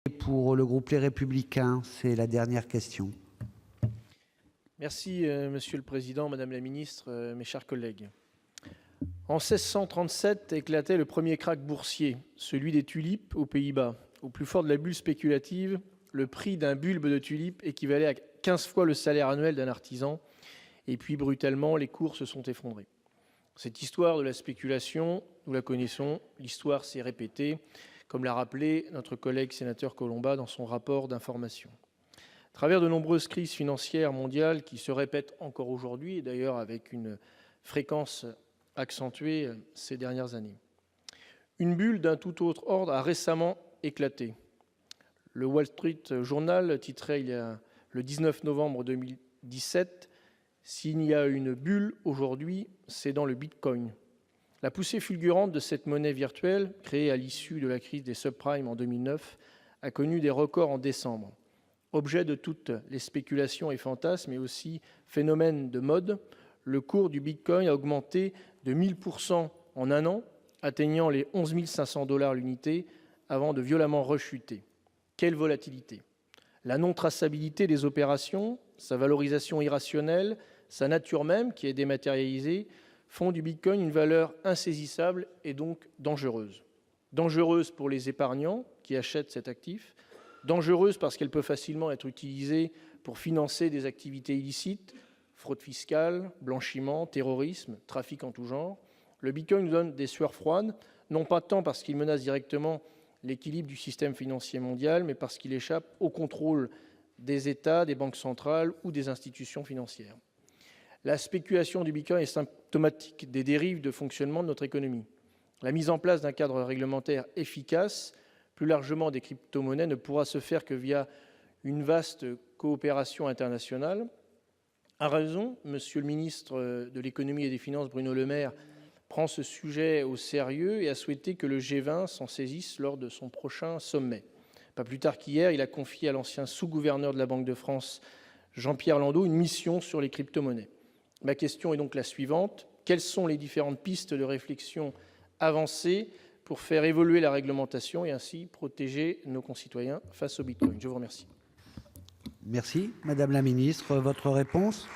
Pour le groupe Les Républicains, c'est la dernière question. Merci, Monsieur le Président, Madame la Ministre, mes chers collègues. En 1637 éclatait le premier krach boursier, celui des tulipes aux Pays-Bas. Au plus fort de la bulle spéculative, le prix d'un bulbe de tulipe équivalait à 15 fois le salaire annuel d'un artisan. Et puis, brutalement, les cours se sont effondrés. Cette histoire de la spéculation, nous la connaissons. L'histoire s'est répétée, comme l'a rappelé notre collègue sénateur Collombat dans son rapport d'information. À travers de nombreuses crises financières mondiales qui se répètent encore aujourd'hui, et d'ailleurs avec une fréquence accentuée ces dernières années. Une bulle d'un tout autre ordre a récemment éclaté. Le Wall Street Journal titrait le 19 novembre 2017 « S'il y a une bulle aujourd'hui, c'est dans le Bitcoin ». La poussée fulgurante de cette monnaie virtuelle, créée à l'issue de la crise des subprimes en 2009, a connu des records en décembre. Objet de toutes les spéculations et fantasmes, mais aussi phénomène de mode, le cours du Bitcoin a augmenté de 1000% en un an, atteignant les 11 500 $ l'unité, avant de violemment rechuter. Quelle volatilité! La non-traçabilité des opérations, sa valorisation irrationnelle, sa nature même, qui est dématérialisée, font du Bitcoin une valeur insaisissable et donc dangereuse. Dangereuse pour les épargnants qui achètent cet actif, dangereuse parce qu'elle peut facilement être utilisée pour financer des activités illicites, fraude fiscale, blanchiment, terrorisme, trafic en tout genre. Le Bitcoin nous donne des sueurs froides, non pas tant parce qu'il menace directement l'équilibre du système financier mondial, mais parce qu'il échappe au contrôle des États, des banques centrales ou des institutions financières. La spéculation du Bitcoin est symptomatique des dérives de fonctionnement de notre économie. La mise en place d'un cadre réglementaire efficace, plus largement des crypto-monnaies, ne pourra se faire que via une vaste coopération internationale. À raison, Monsieur le ministre de l'Économie et des Finances, Bruno Le Maire, prend ce sujet au sérieux et a souhaité que le G20 s'en saisisse lors de son prochain sommet. Pas plus tard qu'hier, il a confié à l'ancien sous-gouverneur de la Banque de France, Jean-Pierre Landau, une mission sur les crypto-monnaies. Ma question est donc la suivante. Quelles sont les différentes pistes de réflexion avancées pour faire évoluer la réglementation et ainsi protéger nos concitoyens face au Bitcoin? Je vous remercie. Merci. Madame la ministre, votre réponse?